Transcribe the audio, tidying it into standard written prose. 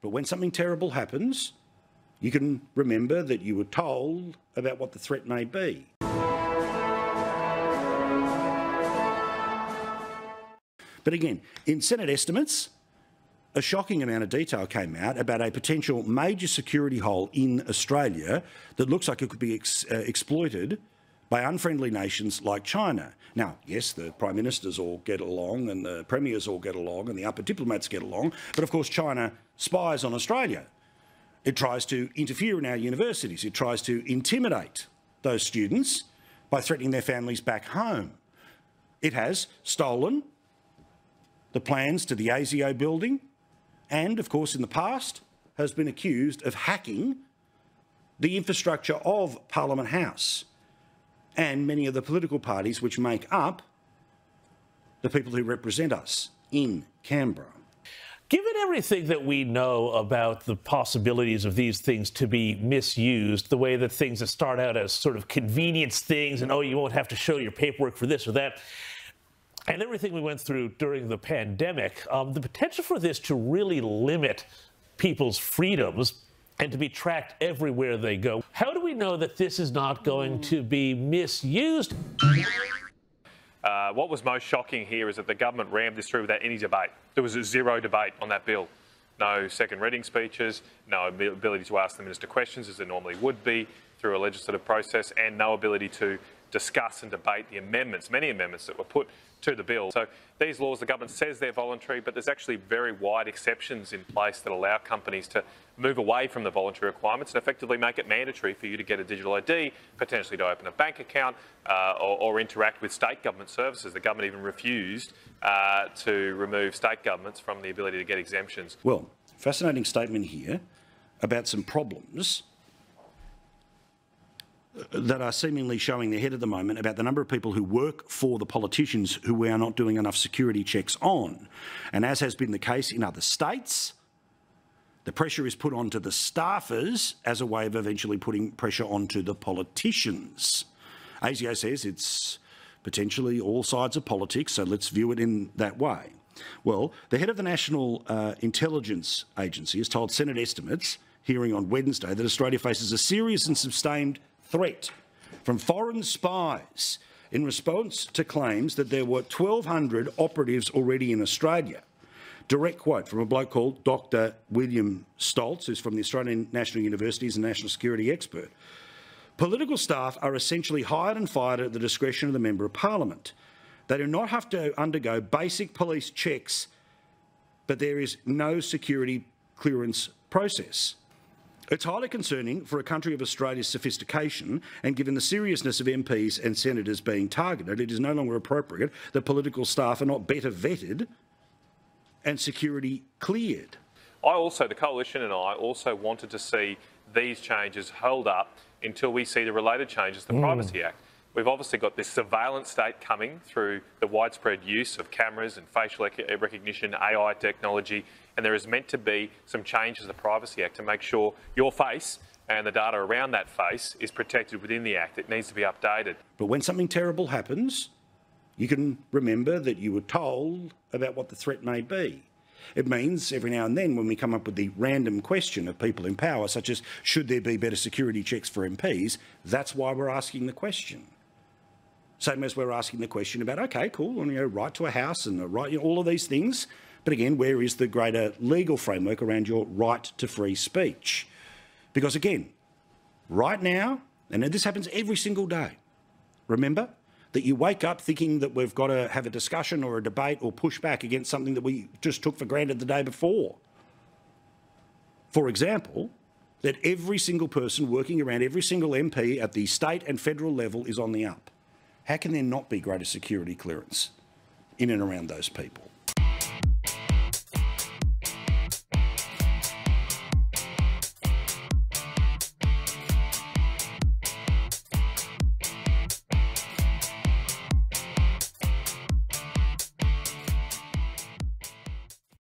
But when something terrible happens, you can remember that you were told about what the threat may be. But again, in Senate estimates, a shocking amount of detail came out about a potential major security hole in Australia that looks like it could be exploited by unfriendly nations like China. Now, yes, the Prime Ministers all get along and the Premiers all get along and the upper diplomats get along, but of course China spies on Australia. It tries to interfere in our universities. It tries to intimidate those students by threatening their families back home. It has stolen the plans to the ASIO building and, of course, in the past has been accused of hacking the infrastructure of Parliament House and many of the political parties which make up the people who represent us in Canberra. Given everything that we know about the possibilities of these things to be misused, the way that things that start out as sort of convenience things and, oh, you won't have to show your paperwork for this or that, and everything we went through during the pandemic, the potential for this to really limit people's freedoms and to be tracked everywhere they go. How do we know that this is not going to be misused? What was most shocking here is that the government rammed this through without any debate. There was a zero debate on that bill. No second reading speeches, no ability to ask the minister questions as there normally would be through a legislative process, and no ability to discuss and debate the amendments, many amendments that were put to the bill. So these laws, the government says they're voluntary, but there's actually very wide exceptions in place that allow companies to move away from the voluntary requirements and effectively make it mandatory for you to get a digital ID, potentially to open a bank account or interact with state government services. The government even refused to remove state governments from the ability to get exemptions. Well, fascinating statement here about some problems that are seemingly showing their head at the moment about the number of people who work for the politicians who we are not doing enough security checks on. And as has been the case in other states, the pressure is put onto the staffers as a way of eventually putting pressure onto the politicians. ASIO says it's potentially all sides of politics, so let's view it in that way. Well, the head of the National Intelligence Agency has told Senate estimates hearing on Wednesday that Australia faces a serious and sustained threat from foreign spies in response to claims that there were 1,200 operatives already in Australia. Direct quote from a bloke called Dr. William Stoltz, who's from the Australian National University, is a national security expert. Political staff are essentially hired and fired at the discretion of the Member of Parliament. They do not have to undergo basic police checks, but there is no security clearance process. It's highly concerning for a country of Australia's sophistication, and given the seriousness of MPs and senators being targeted, it is no longer appropriate that political staff are not better vetted and security cleared. The Coalition and I also wanted to see these changes held up until we see the related changes to the Privacy Act. We've obviously got this surveillance state coming through the widespread use of cameras and facial recognition, AI technology, and there is meant to be some changes to the Privacy Act to make sure your face and the data around that face is protected within the Act. It needs to be updated. But when something terrible happens, you can remember that you were told about what the threat may be. It means every now and then when we come up with the random question of people in power, such as should there be better security checks for MPs, that's why we're asking the question. Same as we're asking the question about, OK, cool, right to a house and all of these things. But again, where is the greater legal framework around your right to free speech? Because again, right now, and this happens every single day, remember that you wake up thinking that we've got to have a discussion or a debate or push back against something that we just took for granted the day before. For example, that every single person working around every single MP at the state and federal level is on the up. How can there not be greater security clearance in and around those people?